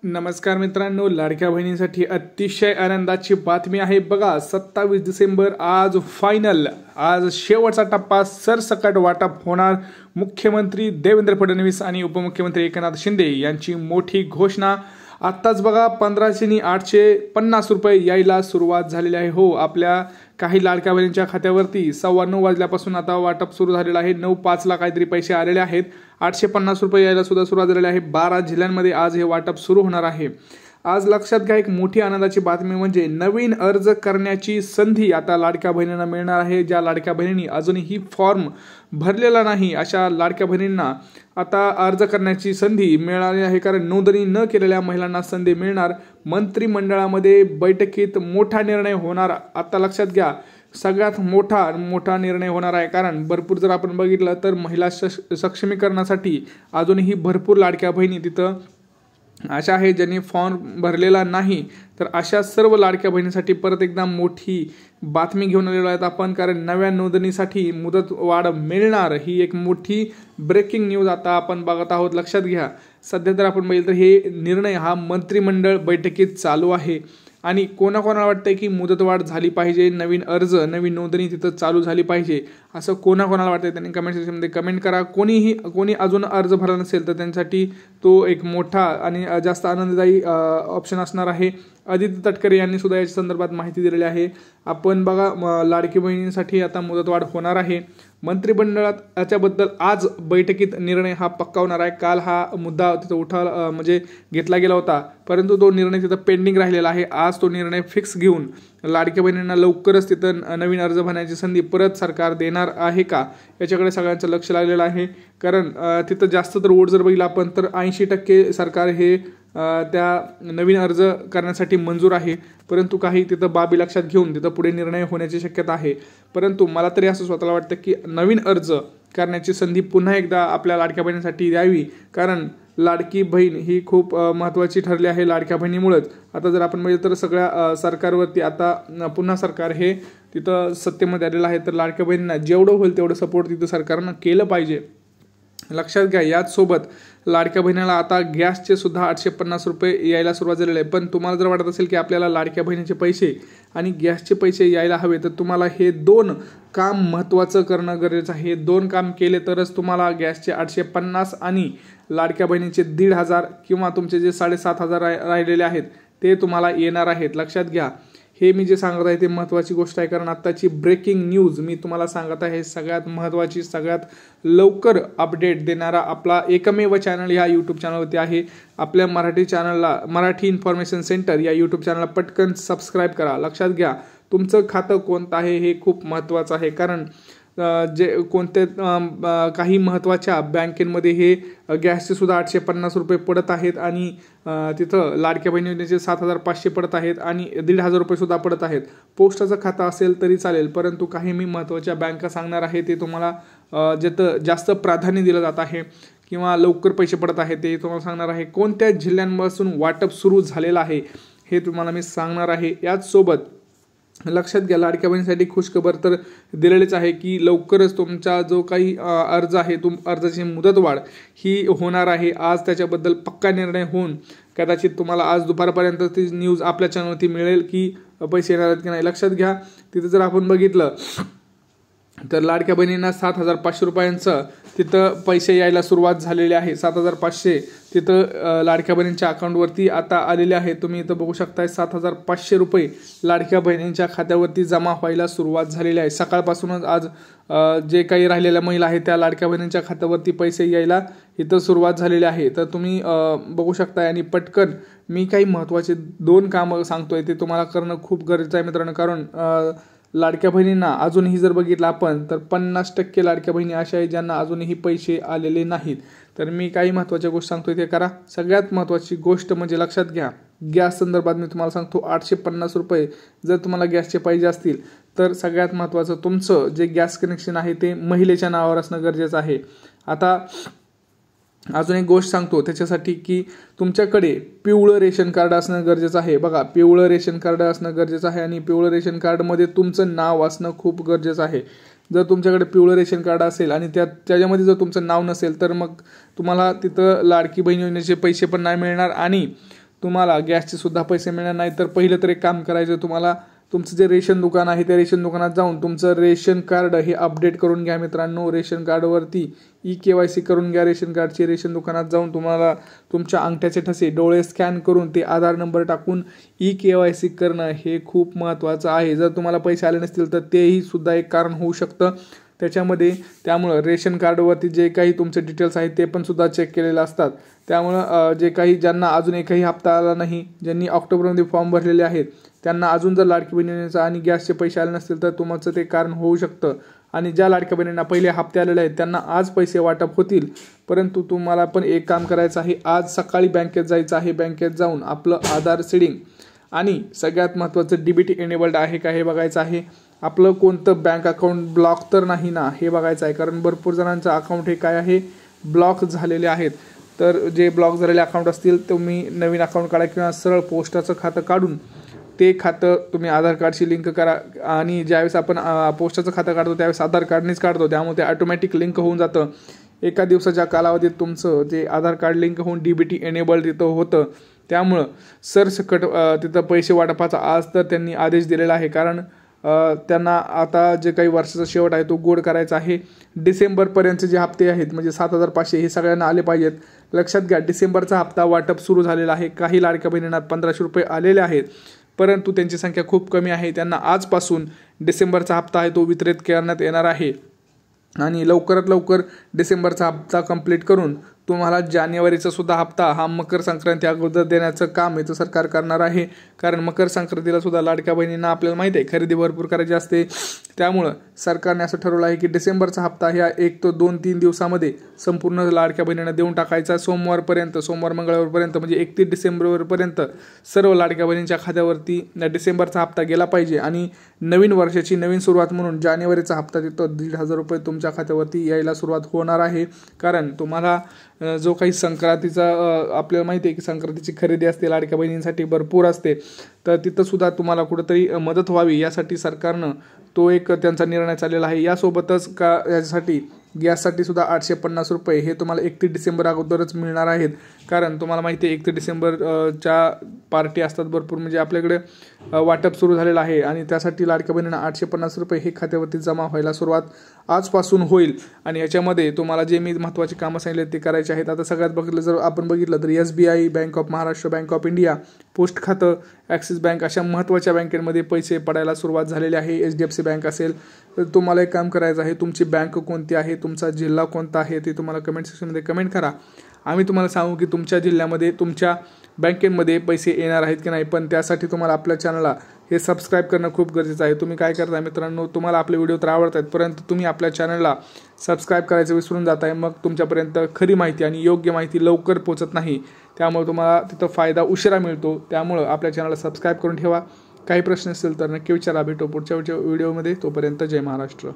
नमस्कार मित्रांनो, लाडक्या बहिणींसाठी अतिशय आनंदाची बातमी आहे बघा। 27 डिसेंबर आज फायनल, आज शेवटचा टप्पा सरसकट वाटप होणार। मुख्यमंत्री देवेंद्र फडणवीस आणि उपमुख्यमंत्री एकनाथ शिंदे यांची मोठी घोषणा। आत्ताच बघा 1500 आणि 850 रुपये यायला सुरुवात झालेली आहे। हो, आपल्या काही लाडक्या बहिणींच्या खात्यावरती 9:15 वाजल्यापासून आता वाटप सुरू झालेलं आहे। 9:05 ला काहीतरी पैसे आलेले आहेत। 850 रुपये यायला सुद्धा सुरुवात झालेली आहे। 12 जिल्ह्यांमध्ये आज हे वाटप सुरू होणार आहे। आज लक्षात घ्या, एक मोठी आनंदाची बातमी म्हणजे नवीन अर्ज करण्याची संधी आता लाडक्या बहिणींना मिळणार आहे। ज्या लाडक्या बहिणींनी अजूनही फॉर्म भरलेला नाही अशा लाडक्या बहिणींना आता अर्ज करण्याची संधी मिळाली आहे, कारण नोंदणी न केलेल्या महिलांना संधी मिळणार। मंत्रिमंडळामध्ये बैठकीत मोठा निर्णय होणार। आता लक्षात घ्या, सगळ्यात मोठा निर्णय होणार आहे, कारण भरपूर जर आपण बघितलं तर महिला सक्षमीकरणासाठी अजूनही भरपूर लाडक्या बहिणी तिथं अशा आहे ज्यांनी फॉर्म भरलेला नाही। तर अशा सर्व लाडक्या बहिणींसाठी परत एकदा मोठी बातमी घेऊन आलेलो आहेत आपण, कारण नव्या नोंदणीसाठी मुदत वाढ मिळणार। ही एक मोठी ब्रेकिंग न्यूज आता आपण बघत आहोत। लक्षात घ्या, सध्या तर आपण बघितलं तर हे निर्णय हा मंत्रिमंडळ बैठकीत चालू आहे आणि कोणाकोणाला वाटतंय की मुदतवाढ झाली पाहिजे, नवीन अर्ज नवीन नोंदणी तिथं चालू झाली पाहिजे, असं कोणाकोणाला वाटतंय त्यांनी कमेंट सेक्शनमध्ये कमेंट करा। कोणी अजून अर्ज भरला नसेल तर त्यांच्यासाठी तो एक मोठा आणि जास्त आनंददायी ऑप्शन असणार आहे। आदित्य तटकरे यांनी सुद्धा याच्या संदर्भात माहिती दिलेली आहे। आपण बघा, लाडकी बहिणींसाठी आता मुदतवाढ होणार आहे। मंत्रिमंडळात याच्याबद्दल आज बैठकीत निर्णय हा पक्का होणार आहे। काल हा मुद्दा तिथं म्हणजे घेतला गेला होता, परंतु तो निर्णय तिथं पेंडिंग राहिलेला आहे। आज तो निर्णय फिक्स घेऊन लाडक्या बहिणींना लवकरच तिथं नवीन अर्ज भरण्याची संधी परत सरकार देणार आहे का, याच्याकडे सगळ्यांचं लक्ष लागलेलं आहे। कारण तिथं जास्त तर वोट जर बघितलं आपण तर 80% सरकार हे त्या नवीन अर्ज करण्यासाठी मंजूर आहे, परंतु काही तिथं बाबी लक्षात घेऊन तिथं पुढे निर्णय होण्याची शक्यता आहे। परंतु मला तरी असं स्वतःला वाटतं की नवीन अर्ज करण्याची संधी पुन्हा एकदा आपल्या लाडक्या बहिणींसाठी द्यावी, कारण लाडकी बहीण ही खूप महत्त्वाची ठरली आहे लाडक्या बहिणीमुळेच। आता जर आपण बघितलं तर सगळ्या सरकारवरती आता पुन्हा सरकार हे तिथं सत्तेमध्ये आलेलं आहे, तर लाडक्या बहिणींना जेवढं होईल तेवढं सपोर्ट तिथं सरकारनं केलं पाहिजे। लक्षात घ्या, याच सोबत लाडक्या बहिणीला आता गॅसचे सुद्धा 850 रुपये यायला सुरुवात झालेली आहे। पण तुम्हाला जर वाटत असेल की आपल्याला लाडक्या बहिणीचे पैसे आणि गॅसचे पैसे यायला हवे, तर तुम्हाला हे दोन काम महत्त्वाचं करणं गरजेचं आहे। हे दोन काम केले तरच तुम्हाला गॅसचे 850 आणि लाडक्या बहिणीचे 1,500 किंवा तुमचे जे 7,500 राहिलेले आहेत ते तुम्हाला येणार आहेत। लक्षात घ्या, हे मी जे सांगत आहे ते महत्त्वाची गोष्ट आहे, कारण आत्ताची ब्रेकिंग न्यूज मी तुम्हाला सांगत आहे। सगळ्यात महत्त्वाची, सगळ्यात लवकर अपडेट देणारा आपला एकमेव चॅनल या यूट्यूब चॅनलवरती आहे। आपल्या मराठी चॅनलला, मराठी इन्फॉर्मेशन सेंटर या यूट्यूब चॅनलला पटकन सबस्क्राईब करा। लक्षात घ्या, तुमचं खातं कोणतं आहे हे खूप महत्त्वाचं आहे, कारण जे कोणते काही महत्त्वाच्या बँकेमध्ये हे गॅसचे सुद्धा 850 रुपये पडत आहेत आणि तिथं लाडक्या बहिणी योजनेचे 7,500 पडत आहेत आणि 1,500 रुपये सुद्धा पडत आहेत। पोस्टाचं खातं असेल तरी चालेल, परंतु काही मी महत्त्वाच्या बँका सांगणार आहे ते तुम्हाला जिथं जास्त प्राधान्य दिलं जात आहे किंवा लवकर पैसे पडत आहेत ते तुम्हाला सांगणार आहे। कोणत्या जिल्ह्यांपासून वाटप सुरू झालेलं आहे हे तुम्हाला मी सांगणार आहे। याच सोबत लक्षात घ्या, लाडक्या बहिणीसाठी खुशखबर तर दिलेलीच आहे की लवकरच तुमचा जो काही अर्ज आहे अर्जाची मुदतवाढ ही होणार आहे। आज त्याच्याबद्दल पक्का निर्णय होऊन कदाचित तुम्हाला आज दुपारपर्यंत ती न्यूज आपल्या चॅनलवरती मिळेल की पैसे येणार आहेत की नाही। लक्षात घ्या, तिथं जर आपण बघितलं तर लाडक्या बहिणींना 7,500 रुपयांचं तिथं पैसे यायला सुरुवात झालेली आहे। 7,500 तिथं लाडक्या बहिणींच्या अकाउंटवरती आता आलेले आहे। तुम्ही इथं बघू शकताय 7,500 रुपये लाडक्या बहिणींच्या खात्यावरती जमा व्हायला सुरुवात झालेली आहे। सकाळपासूनच आज जे काही राहिलेल्या महिला आहेत त्या लाडक्या बहिणींच्या खात्यावरती पैसे यायला इथं सुरुवात झालेली आहे। तर तुम्ही बघू शकताय आणि पटकन मी काही महत्त्वाचे 2 कामं सांगतोय ते तुम्हाला करणं खूप गरजेचं आहे मित्रांनो, कारण लाडक्या बहिणींना अजूनही जर बघितलं आपण तर 50% लाडक्या बहिणी अशा आहेत ज्यांना अजूनही पैसे आलेले नाहीत। तर मी काही महत्त्वाच्या गोष्टी सांगतोय ते करा। सगळ्यात महत्त्वाची गोष्ट म्हणजे लक्षात घ्या, गॅस संदर्भात मी तुम्हाला सांगतो 850 रुपये जर तुम्हाला गॅसचे पाहिजे असतील तर सगळ्यात महत्त्वाचं तुमचं जे गॅस कनेक्शन आहे ते महिलेच्या नावावर असणं गरजेचं आहे। आता अजून एक गोष्ट सांगतो त्याच्यासाठी की तुमच्याकडे पिवळं रेशन कार्ड असणं गरजेचं आहे। बघा, पिवळं रेशन कार्ड असणं गरजेचं आहे आणि पिवळं रेशन कार्डमध्ये तुमचं नाव असणं खूप गरजेचं आहे। जर तुमच्याकडे पिवळं रेशन कार्ड असेल आणि त्याच्यामध्ये जर तुमचं नाव नसेल तर मग तुम्हाला तिथं लाडकी बहीण योजनेचे पैसे पण नाही मिळणार आणि तुम्हाला गॅसचे सुद्धा पैसे मिळणार नाही. तर पहिलं तर एक काम करायचं, तुम्हाला तुमचं जे रेशन दुकान आहे त्या रेशन दुकानात जाऊन तुमचं रेशन कार्ड हे अपडेट करून घ्या मित्रांनो. रेशन कार्डवरती KYC करून घ्या रेशन कार्डची. रेशन दुकानात जाऊन तुम्हाला तुमच्या अंगठ्याचे ठसे, डोळे स्कॅन करून ते आधार नंबर टाकून KYC करणं हे खूप महत्त्वाचं आहे. जर तुम्हाला पैसे आले नसतील तर तेही सुद्धा एक कारण होऊ शकतं त्याच्यामध्ये. त्यामुळं रेशन कार्डवरती जे काही तुमचे डिटेल्स आहेत ते पण सुद्धा चेक केलेले असतात. त्यामुळं जे काही ज्यांना अजून एकही हप्ता आला नाही, ज्यांनी ऑक्टोबरमध्ये फॉर्म भरलेले आहेत, त्यांना अजून जर लाडकी बहिणीचा आणि गॅसचे पैसे आले नसतील तर तुमचं ते कारण होऊ शकतं. आणि ज्या लाडक्या बहिणींना पहिले हप्ते आलेले आहेत त्यांना आज पैसे वाटप होतील. परंतु तुम्हाला पण एक काम करायचं आहे, आज सकाळी बँकेत जायचं आहे. बँकेत जाऊन आपलं आधार सीडिंग आणि सगळ्यात महत्त्वाचं DBT एनेबल्ड आहे का हे बघायचं आहे. आपलं कोणतं बँक अकाउंट ब्लॉक तर नाही ना हे बघायचं आहे. कारण भरपूर जणांचं अकाउंट हे काय आहे, ब्लॉक झालेले आहेत. तर जे ब्लॉक झालेले अकाउंट असतील तुम्ही नवीन अकाउंट काढा किंवा सरळ पोस्टाचं खातं काढून ते खातं तुम्ही आधार कार्डशी लिंक करा. आणि ज्यावेळेस आपण पोस्टाचं खातं काढतो त्यावेळेस आधार कार्डनेच काढतो, त्यामुळे ते ऑटोमॅटिक लिंक होऊन जातं. एका दिवसाच्या कालावधीत तुमचं जे आधार कार्ड लिंक होऊन DBT एनेबल्ड तिथं होतं. त्यामुळं सरसकट तिथं पैसे वाटपाचा आज तर त्यांनी आदेश दिलेला आहे. कारण त्यांना आता जे काही वर्षाचा शेवट आहे तो गोड करायचा आहे. डिसेंबरपर्यंतचे जे हप्ते आहेत म्हणजे 7,500 हे सगळ्यांना आले पाहिजेत. लक्षात घ्या, डिसेंबरचा हप्ता वाटप सुरू झालेला आहे. काही लाडक्या बहिणींना 1500 रुपये आलेले आहेत, परंतु त्यांची संख्या खूप कमी आहे. त्यांना आजपासून डिसेंबरचा हप्ता आहे तो वितरित करण्यात येणार आहे. आणि लवकरात लवकर डिसेंबरचा हप्ता कंप्लीट करून तुम्हाला जानेवारीचा सुद्धा हप्ता हा मकर संक्रांती अगोदर देण्याचं काम याचं सरकार करणार आहे. कारण मकर संक्रांतीला सुद्धा लाडक्या बहिणींना आपल्याला माहिती आहे खरेदी भरपूर करायची असते. त्यामुळं सरकारने असं ठरवलं आहे की डिसेंबरचा हप्ता ह्या 1 ते 2-3 दिवसामध्ये संपूर्ण लाडक्या बहिणींना देऊन टाकायचा. सोमवार मंगळवारपर्यंत म्हणजे 31 डिसेंबरपर्यंत सर्व लाडक्या बहिणींच्या खात्यावरती डिसेंबरचा हप्ता गेला पाहिजे. आणि नवीन वर्षाची नवीन सुरुवात म्हणून जानेवारीचा हप्ता तिथं 1,500 रुपये तुमच्या खात्यावरती यायला सुरुवात होणार आहे. कारण तुम्हाला जो काही संक्रांतीचा आपल्याला माहिती आहे की संक्रांतीची खरेदी असते लाडक्या बहिणींसाठी भरपूर असते. तर तिथं सुद्धा तुम्हाला कुठंतरी मदत व्हावी यासाठी सरकारनं तो एक त्यांचा निर्णय चाललेला आहे. यासोबतच यासाठी गॅससाठी सुद्धा 850 रुपये हे तुम्हाला 31 डिसेंबर अगोदरच मिळणार आहेत. कारण तुम्हाला माहिती आहे 31 डिसेंबरच्या पार्टी असतात भरपूर, म्हणजे आपल्याकडे वाटप सुरू झालेलं आहे. आणि त्यासाठी लाडक्या बहिणींना 850 रुपये हे खात्यावरती जमा व्हायला सुरुवात आजपासून होईल. आणि याच्यामध्ये तुम्हाला जे मी महत्त्वाची कामं सांगितले ते करायचे आहेत. आता सगळ्यात जर आपण बघितलं तर SBI, bank of Maharashtra, bank of India, post खातं, ॲक्सिस बँक अशा महत्त्वाच्या बँकेमध्ये पैसे पडायला सुरुवात झालेली आहे. HDFC बँक असेल तर तुम्हाला एक काम करायचं आहे, तुमची बँक कोणती आहे, तुमचा जिल्हा कोणता आहे ते तुम्हाला कमेंट सेक्शनमध्ये कमेंट करा. आम्ही तुम्हाला सांगू की तुमच्या जिल्ह्यामध्ये तुमच्या बँकेमध्ये पैसे येणार आहेत की नाही. पण त्यासाठी तुम्हाला आपल्या चॅनलला हे सबस्क्राईब करणं खूप गरजेचं आहे. तुम्ही काय करताय मित्रांनो, तुम्हाला आपले व्हिडिओ तर आवडत आहेत परंतु तुम्ही आपल्या चॅनलला सबस्क्राईब करायचं विसरून जात आहे. मग तुमच्यापर्यंत खरी माहिती आणि योग्य माहिती लवकर पोहोचत नाही. त्यामुळे तुम्हाला तिथं फायदा उशिरा मिळतो. त्यामुळं आपल्या चॅनलला सबस्क्राईब करून ठेवा. काही प्रश्न असेल तर नक्की विचारा. भेटू पुढच्या व्हिडिओमध्ये. तोपर्यंत जय महाराष्ट्र.